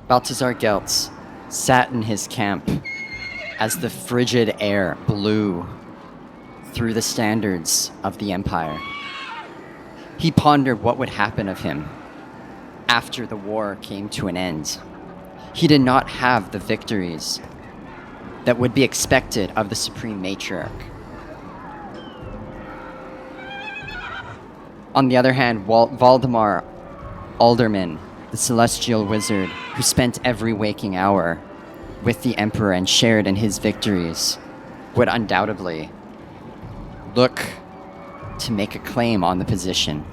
Balthasar Gelt sat in his camp as the frigid air blew through the standards of the Empire. He pondered what would happen of him after the war came to an end. He did not have the victories that would be expected of the Supreme Patriarch. On the other hand, Valdemar Alderman, the celestial wizard who spent every waking hour with the Emperor and shared in his victories, would undoubtedly look to make a claim on the position.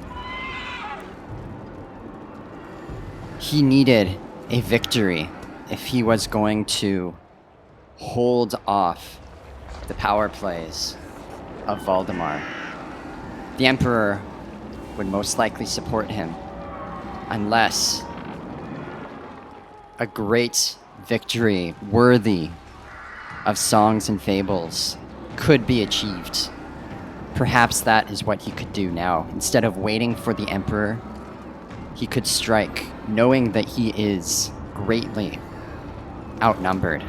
He needed a victory if he was going to hold off the power plays of Valdemar. The Emperor would most likely support him unless a great victory worthy of songs and fables could be achieved. Perhaps that is what he could do now. Instead of waiting for the Emperor, he could strike, knowing that he is greatly outnumbered.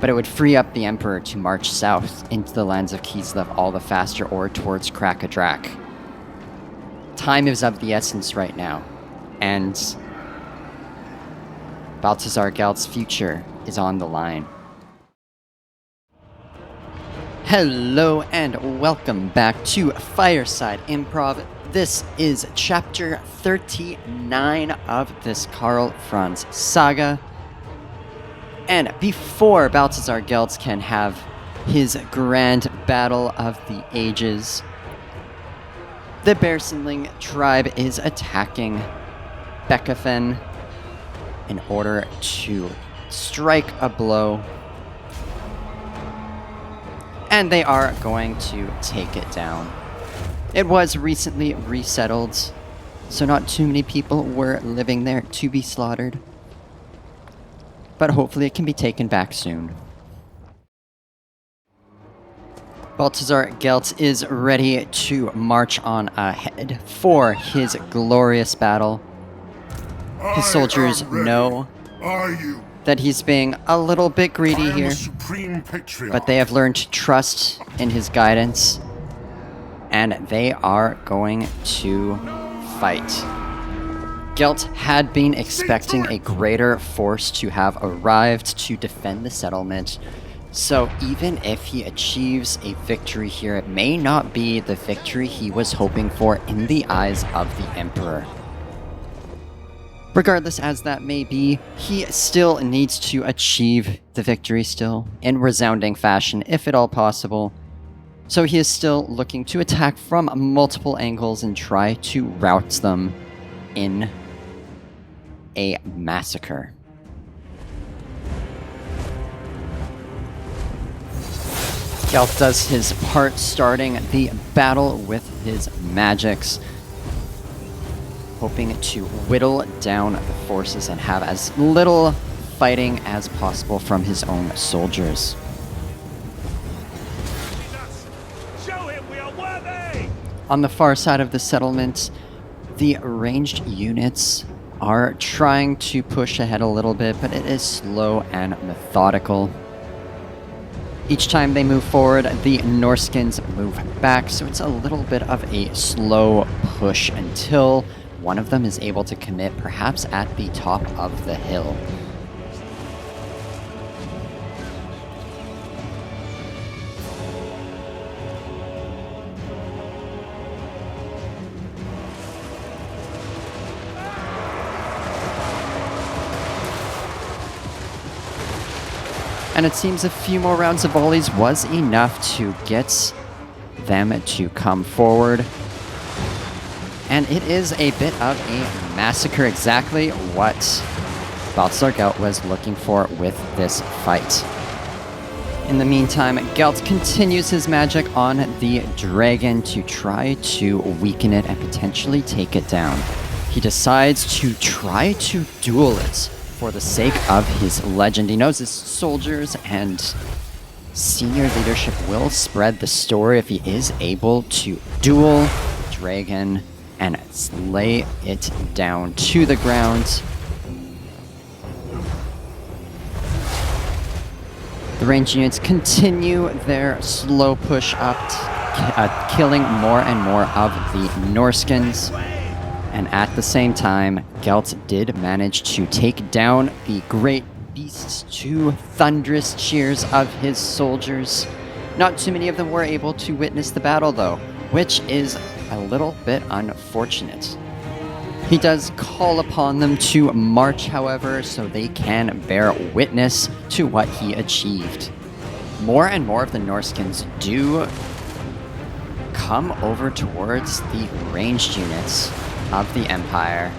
But it would free up the Emperor to march south into the lands of Kislev all the faster, or towards Krakadrak. Time is of the essence right now, and Balthasar Gelt's future is on the line. Hello and welcome back to Fireside Improv. This is chapter 39 of this Karl Franz saga. And before Balthasar Gelt can have his grand battle of the ages, the Bearsonling tribe is attacking Beckafen in order to strike a blow. And they are going to take it down. It was recently resettled, so not too many people were living there to be slaughtered. But hopefully it can be taken back soon. Balthasar Gelt is ready to march on ahead for his glorious battle. His soldiers know that he's being a little bit greedy here, Supreme Patriarch. but they have learned to trust in his guidance, and they are going to fight. Gelt had been expecting a greater force to have arrived to defend the settlement, so even if he achieves a victory here, it may not be the victory he was hoping for in the eyes of the Emperor. Regardless as that may be, he still needs to achieve the victory still, in resounding fashion, if at all possible. So he is still looking to attack from multiple angles and try to rout them in a massacre. Gelt does his part, starting the battle with his magics, hoping to whittle down the forces and have as little fighting as possible from his own soldiers. Show him we are worthy! On the far side of the settlement, the ranged units are trying to push ahead a little bit, but it is slow and methodical. Each time they move forward, the Norskins move back, so it's a little bit of a slow push until one of them is able to commit, perhaps at the top of the hill. And it seems a few more rounds of volleys was enough to get them to come forward. And it is a bit of a massacre, exactly what Balthasar Gelt was looking for with this fight. In the meantime, Gelt continues his magic on the dragon to try to weaken it and potentially take it down. He decides to try to duel it for the sake of his legend. He knows his soldiers and senior leadership will spread the story if he is able to duel the dragon and lay it down to the ground. The ranged units continue their slow push up, killing more and more of the Norskins. And at the same time, Gelt did manage to take down the great beasts to thunderous cheers of his soldiers. Not too many of them were able to witness the battle, though, which is a little bit unfortunate. He does call upon them to march, however, so they can bear witness to what he achieved. More and more of the Norskins do come over towards the ranged units of the Empire,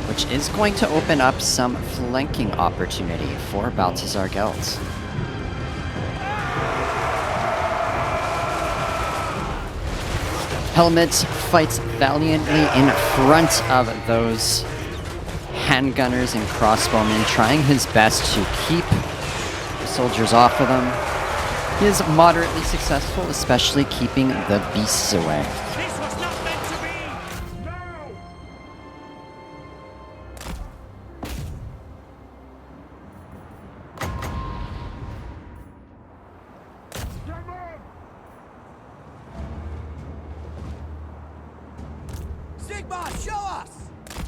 which is going to open up some flanking opportunity for Balthasar Gelt. Helmet fights valiantly in front of those handgunners and crossbowmen, trying his best to keep the soldiers off of them. He is moderately successful, especially keeping the beasts away. This was not meant to be! No! Come on! Sigma, show us!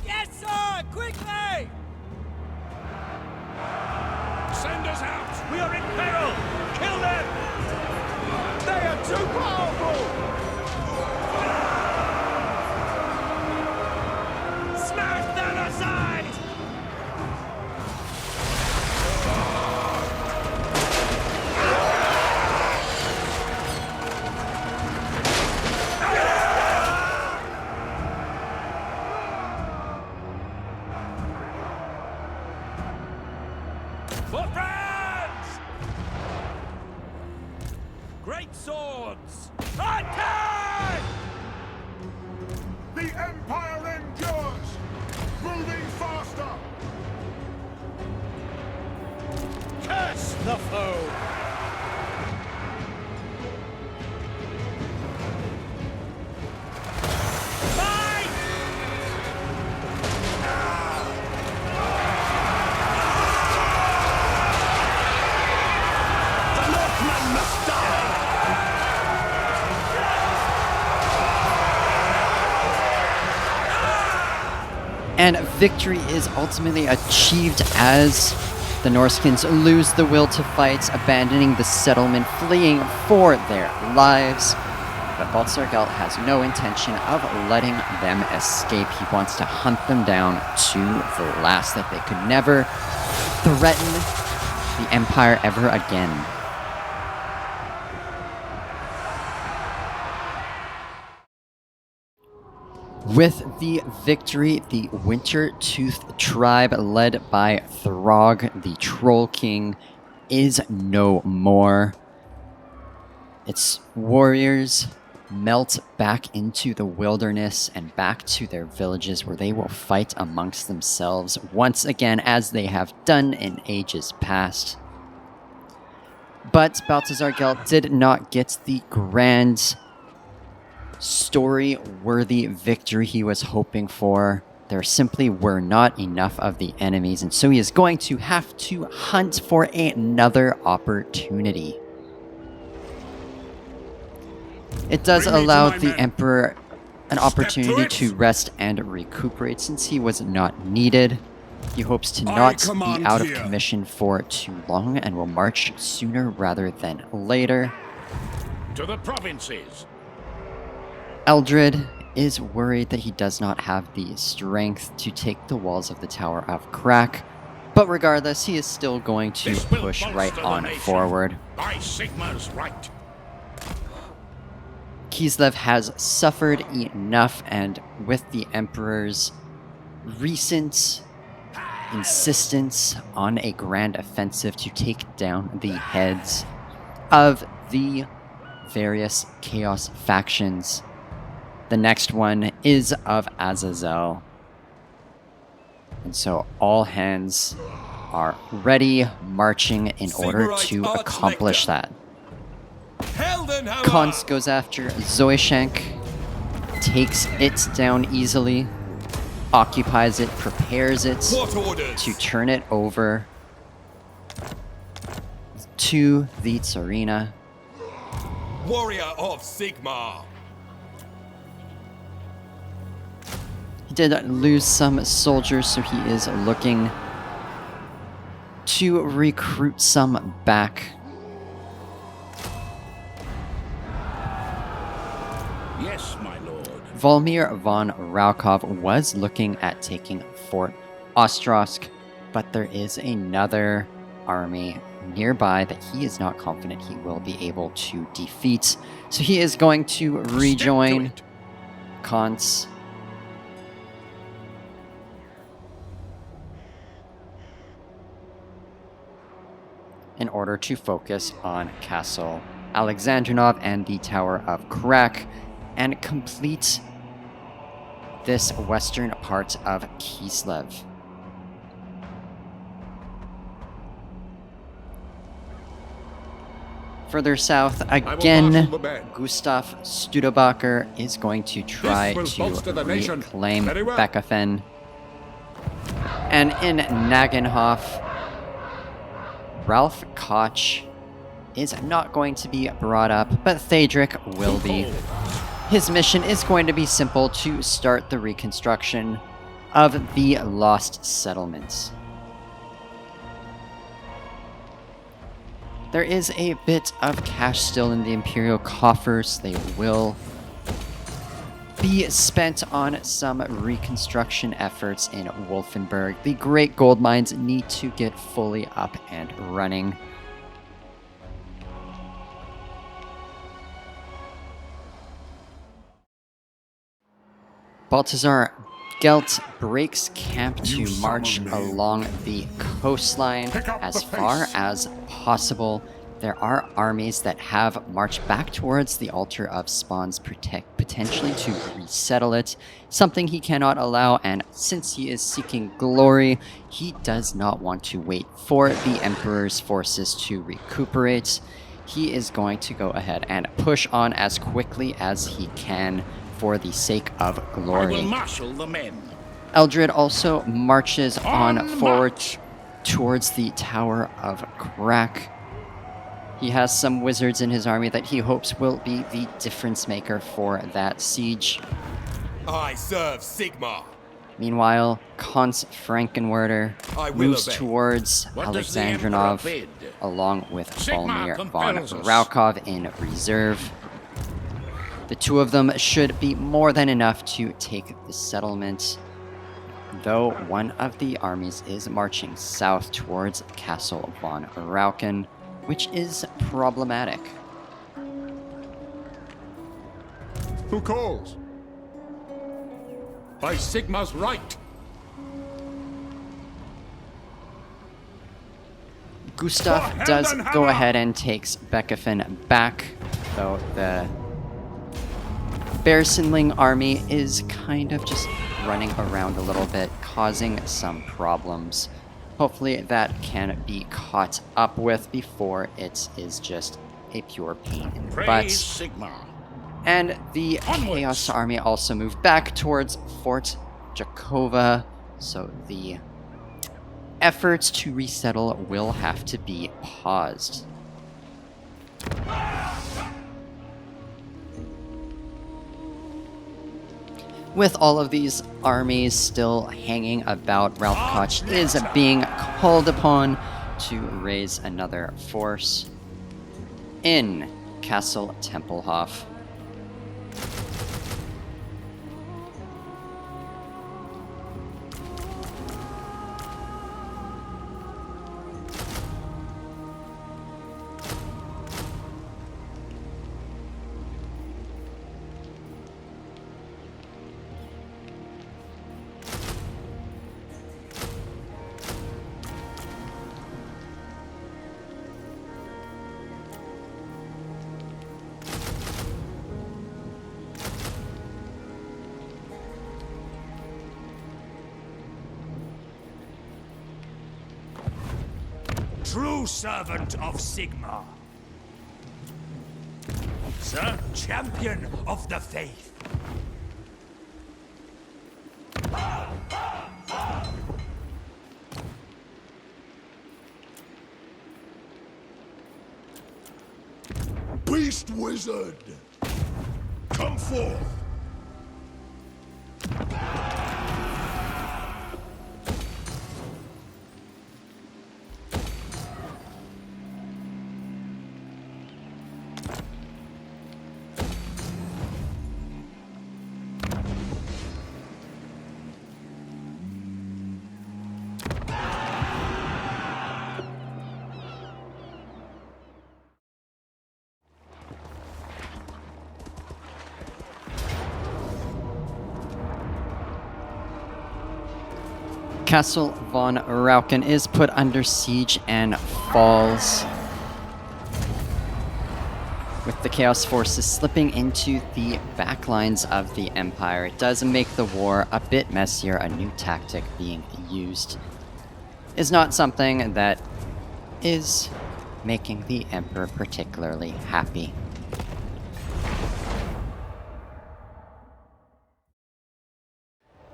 Yes, sir! Quickly! Send us out! We are in peril! Kill them! They are too powerful! Smash them aside! For France! Great swords! Attack! The Empire endures! Moving faster! Curse the foe! Fight! The Northmen must die! And victory is ultimately achieved as the Norskins lose the will to fight, abandoning the settlement, fleeing for their lives. But Balthasar Gelt has no intention of letting them escape. He wants to hunt them down to the last, that they could never threaten the Empire ever again. With the victory, the Winter-Toothed tribe, led by Throg, the Troll King, is no more. Its warriors melt back into the wilderness and back to their villages, where they will fight amongst themselves once again, as they have done in ages past. But Balthasar Gelt did not get the grand story-worthy victory he was hoping for. There simply were not enough of the enemies, and so he is going to have to hunt for another opportunity. It does allow the Emperor an opportunity to rest and recuperate, since he was not needed. He hopes to not be out of commission for too long and will march sooner rather than later. To the provinces! Eldred is worried that he does not have the strength to take the walls of the Tower of Crack, but regardless, he is still going to push right on forward. By Sigma's right. Kislev has suffered enough, and with the Emperor's recent insistence on a grand offensive to take down the heads of the various Chaos factions. The next one is of Azazel. And so all hands are ready, marching in order to accomplish that. Konz goes after Zoishank, takes it down easily, occupies it, prepares it to turn it over to the Tsarina. Warrior of Sigmar. He did lose some soldiers, so he is looking to recruit some back. Yes, my lord. Volmir von Raukov was looking at taking Fort Ostrosk, but there is another army nearby that he is not confident he will be able to defeat. So he is going to rejoin Konz. In order to focus on Castle Alexandrinov and the Tower of Krak and complete this western part of Kislev. Further south, again, Gustav Studebaker is going to try to reclaim Bekofen. And in Nagenhof, Ralph Koch is not going to be brought up, but Thadric will be. His mission is going to be simple: to start the reconstruction of the lost settlements. There is a bit of cash still in the Imperial coffers. They will be spent on some reconstruction efforts in Wolfenburg. The great gold mines need to get fully up and running. Balthasar Gelt breaks camp to march along the coastline as far as possible. There are armies that have marched back towards the Altar of Spawns, potentially to resettle it, something he cannot allow, and since he is seeking glory, he does not want to wait for the Emperor's forces to recuperate. He is going to go ahead and push on as quickly as he can for the sake of glory. I will marshal the men. Eldred also marches on forward towards the Tower of Krak. He has some wizards in his army that he hopes will be the difference maker for that siege. I serve Sigmar. Meanwhile, Konz Frankenwerder moves obey. towards What does the Emperor Alexandrinov bid? along with Sigmar Volmir von compels us. Raukov in reserve. The two of them should be more than enough to take the settlement, though one of the armies is marching south towards Castle von Rauken, which is problematic. Who calls? By Sigmar's right. Gustav does go ahead and takes Bekofen back, though the Bearsenling army is kind of just running around a little bit, causing some problems. Hopefully that can be caught up with before it is just a pure pain in the butt. Praise Sigmar. And the Onwards. Chaos army also moved back towards Fort Jakova, so the efforts to resettle will have to be paused. With all of these armies still hanging about, Ralph Koch is being called upon to raise another force in Castle Tempelhof. true servant of Sigmar. Sir, champion of the faith. Beast wizard! Come forth! Castle von Rauken is put under siege and falls, with the Chaos Forces slipping into the back lines of the Empire. It does make the war a bit messier. A new tactic being used is not something that is making the Emperor particularly happy.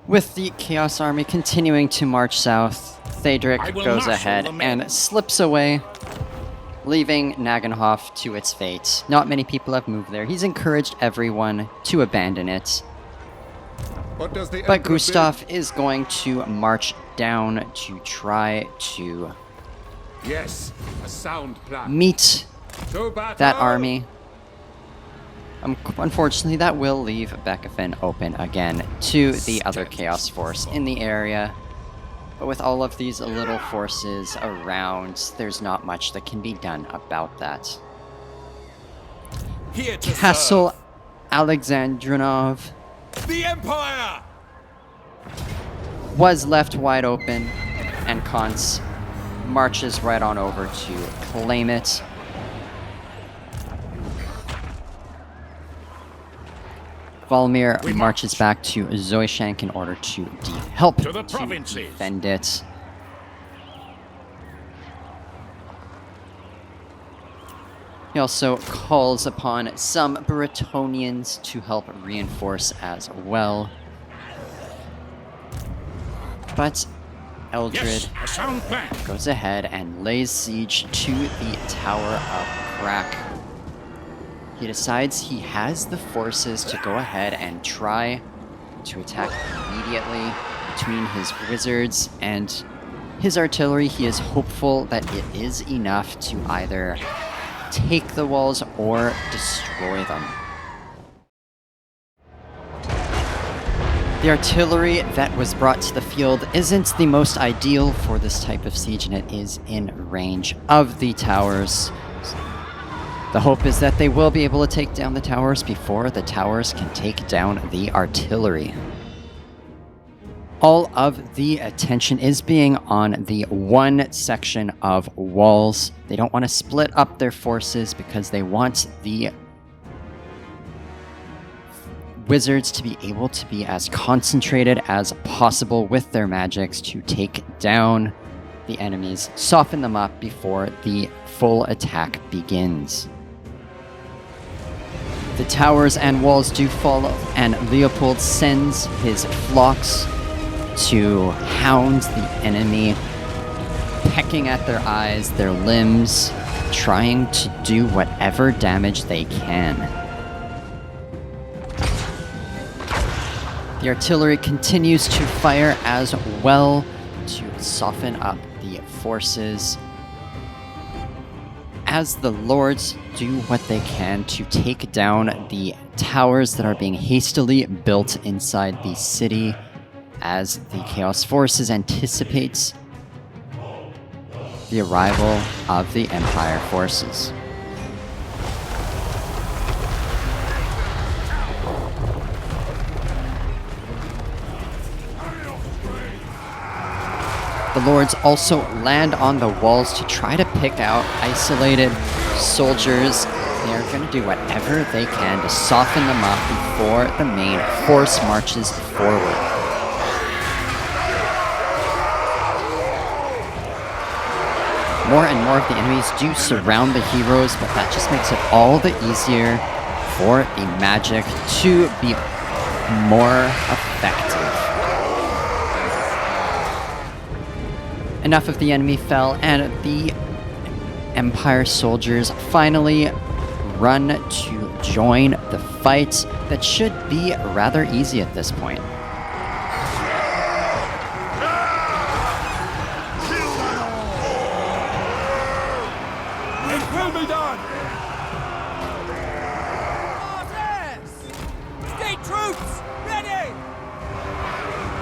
With the Chaos Army continuing to march south, Theodric goes ahead and slips away, leaving Nagenhof to its fate. Not many people have moved there. He's encouraged everyone to abandon it. But Gustav is going to march down to try to Yes, a sound plan. meet To battle! that army. Unfortunately, that will leave Bekefen open again to the other Chaos Force in the area. But with all of these little forces around, there's not much that can be done about that. Here to Castle serve. Alexandrinov The Empire! was left wide open, and Kans marches right on over to claim it. Valmir marches back to Zoishank in order to help To the to provinces. defend it. He also calls upon some Bretonnians to help reinforce as well. But Eldred Yes, a sound plan. goes ahead and lays siege to the Tower of Crack. He decides he has the forces to go ahead and try to attack immediately between his wizards and his artillery. He is hopeful that it is enough to either take the walls or destroy them. The artillery that was brought to the field isn't the most ideal for this type of siege, and it is in range of the towers. The hope is that they will be able to take down the towers before the towers can take down the artillery. All of the attention is being on the one section of walls. They don't want to split up their forces because they want the wizards to be able to be as concentrated as possible with their magics to take down the enemies, soften them up before the full attack begins. The towers and walls do fall, and Leopold sends his flocks to hound the enemy, pecking at their eyes, their limbs, trying to do whatever damage they can. The artillery continues to fire as well to soften up the forces, as the lords do what they can to take down the towers that are being hastily built inside the city, as the Chaos Forces anticipates the arrival of the Empire forces. The lords also land on the walls to try to pick out isolated soldiers. They are going to do whatever they can to soften them up before the main force marches forward. more and more of the enemies do surround the heroes, but that just makes it all the easier for the magic to be more effective. Enough of the enemy fell, and the Empire soldiers finally run to join the fight that should be rather easy at this point. It will be done! Arthurs! State troops, ready!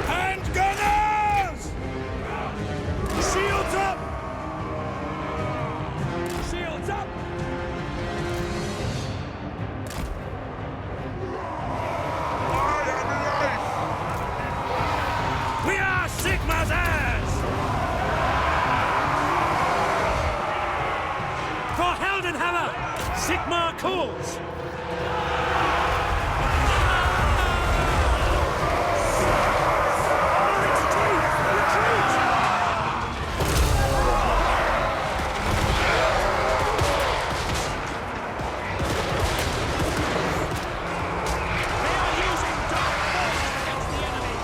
Hand gunners! Shields up! Shields up! We are Sigma's heirs! For Heldenhammer, Sigmar calls! Retreat! Retreat! They are using dark force against the enemy!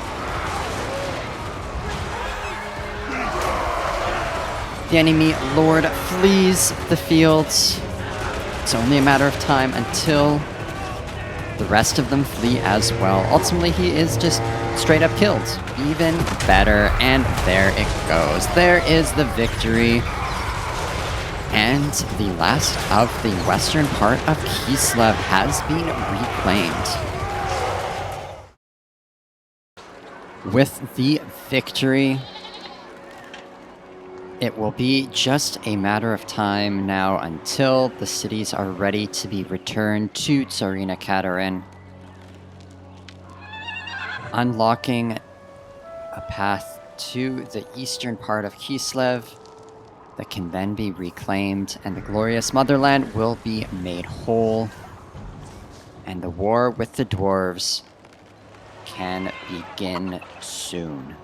The enemy lord flees the fields. It's only a matter of time until the rest of them flee as well. Ultimately, he is just straight up killed. Even better, and there it goes. There is the victory. And the last of the western part of Kislev has been reclaimed. With the victory, it will be just a matter of time now until the cities are ready to be returned to Tsarina Katerin, unlocking a path to the eastern part of Kislev that can then be reclaimed, and the glorious motherland will be made whole, and the war with the dwarves can begin soon.